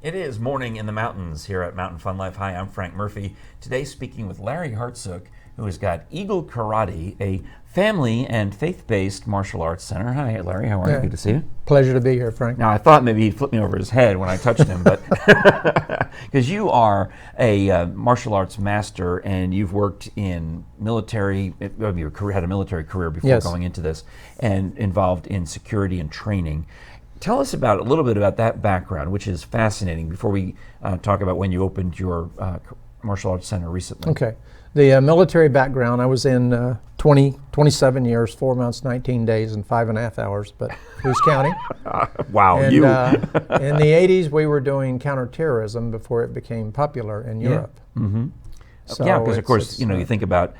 It is morning in the mountains here at Mountain Fun Life. Hi, I'm Frank Murphy. Today speaking with Larry Hartsook, who has got Eagle Karate, a family and faith-based martial arts center. Hi, Larry. How are you? Good to see you. Pleasure to be here, Frank. Now, I thought maybe he'd flip me over his head when I touched him, but because you are a martial arts master and you've worked in military, your career had a military career before going into this, and involved in security and training. Tell us a little bit about that background, which is fascinating, before we talk about when you opened your martial arts center recently. Okay. The military background, I was in 27 years, 4 months, 19 days, and 5.5 hours, but who's counting? Wow, and, you. In the 80s, we were doing counterterrorism before it became popular in Europe. Mm-hmm. So yeah, because of course, you think about,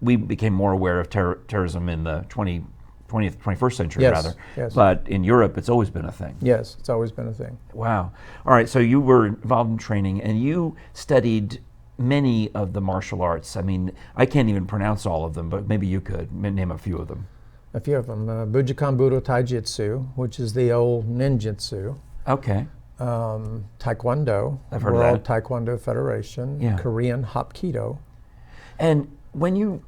we became more aware of terrorism in the 20th, 21st century, rather. Yes. But in Europe, it's always been a thing. Yes, it's always been a thing. Wow. All right, so you were involved in training, and you studied many of the martial arts. I mean, I can't even pronounce all of them, but maybe you could name a few of them. A few of them. Bujinkan Budo Taijutsu, which is the old ninjutsu. Okay. Taekwondo. I've heard World of that. Taekwondo Federation. Yeah. Korean Hapkido. And when you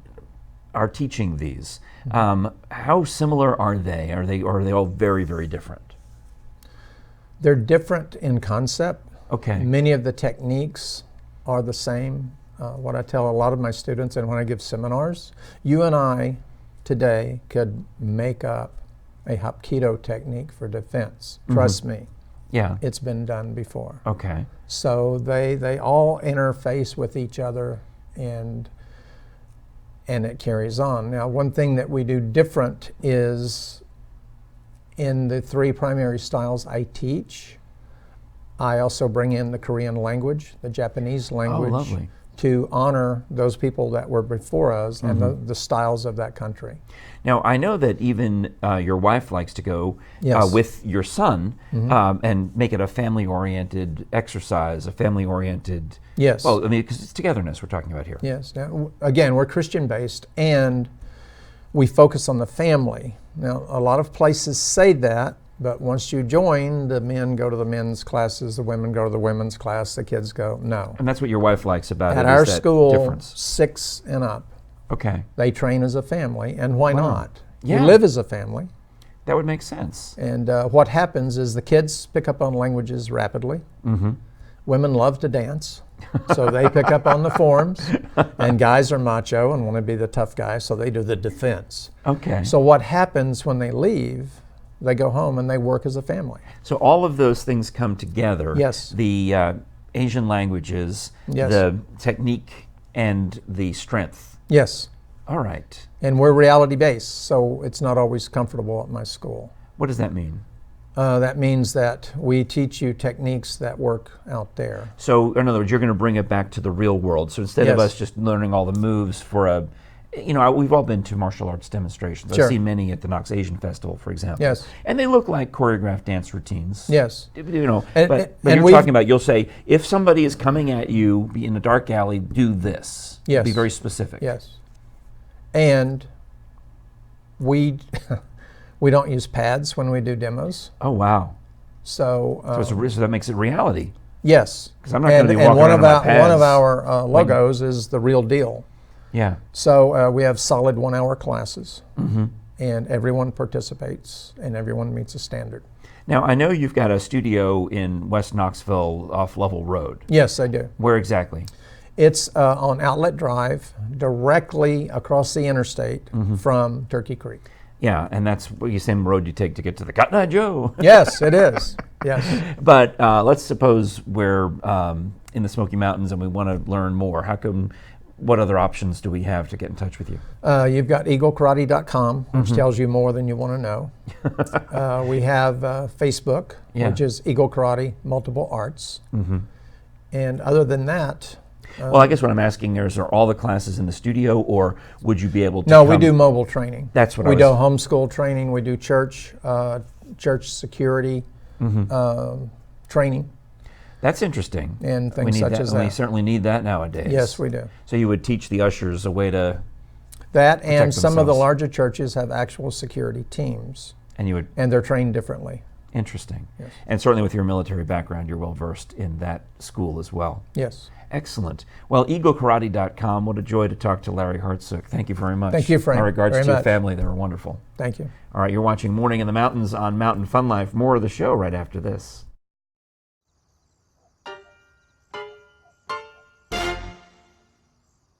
are teaching these, how similar are they? Are they all very, very different? They're different in concept. Okay. Many of the techniques are the same. What I tell a lot of my students, and when I give seminars, you and I today could make up a Hapkido technique for defense. Trust me. Yeah. It's been done before. Okay. So they all interface with each other, and it carries on. Now, one thing that we do different is in the 3 primary styles I teach, I also bring in the Korean language, the Japanese language, to honor those people that were before us and the styles of that country. Now, I know that even your wife likes to go with your son and make it a family-oriented exercise, a family-oriented... Yes. Well, I mean, because it's togetherness we're talking about here. Yes. Now, again, we're Christian-based, and we focus on the family. Now, a lot of places say that, but once you join, the men go to the men's classes, the women go to the women's class, the kids go, no. And that's what your wife likes about it, At our is that school, difference. 6 and up, Okay. they train as a family, and why not? Yeah. You live as a family. That would make sense. And what happens is the kids pick up on languages rapidly. Women love to dance, so they pick up on the forms. And guys are macho and want to be the tough guy, so they do the defense. Okay. So what happens when they leave, they go home and they work as a family. So all of those things come together. Yes. The Asian languages, Yes. the technique, and the strength. Yes. All right. And we're reality-based, so it's not always comfortable at my school. What does that mean? That means that we teach you techniques that work out there. So, in other words, you're going to bring it back to the real world. So instead of us just learning all the moves for a, we've all been to martial arts demonstrations. Sure. I've seen many at the Knox Asian Festival, for example. Yes. And they look like choreographed dance routines. Yes. But and you're talking about, you'll say, if somebody is coming at you in a dark alley, do this. Yes. Be very specific. Yes. And we don't use pads when we do demos. Oh, wow. So So that makes it reality. yes. Because I'm not going to be walking one around of in my our pads. one of our logos is the real deal. Yeah. So we have solid 1-hour classes, and everyone participates, and everyone meets a standard. Now, I know you've got a studio in West Knoxville off Level Road. Yes, I do. Where exactly? It's on Outlet Drive, directly across the interstate from Turkey Creek. Yeah, and that's the same road you take to get to the Cotton Eye Joe. Yes, it is. Yes. But let's suppose we're in the Smoky Mountains and we want to learn more. What other options do we have to get in touch with you? You've got eaglekarate.com, which tells you more than you want to know. We have Facebook, which is Eagle Karate Multiple Arts. And other than that... well, I guess what I'm asking is, are all the classes in the studio, or would you be able to No, we do mobile training. That's what we do homeschool training. We do church security training. That's interesting. And things such as that. We certainly need that nowadays. Yes, we do. So you would teach the ushers a way to that, and some of the themselves. larger churches have actual security teams, and you would and they're trained differently. Interesting. Yes. And certainly with your military background, you're well versed in that school as well. Yes. Excellent. Well, eaglekarate.com. What a joy to talk to Larry Hartsook. Thank you very much. Thank you, Frank. My regards very to your much. family. They were wonderful. Thank you. All right, you're watching Morning in the Mountains on Mountain Fun Life. More of the show right after this.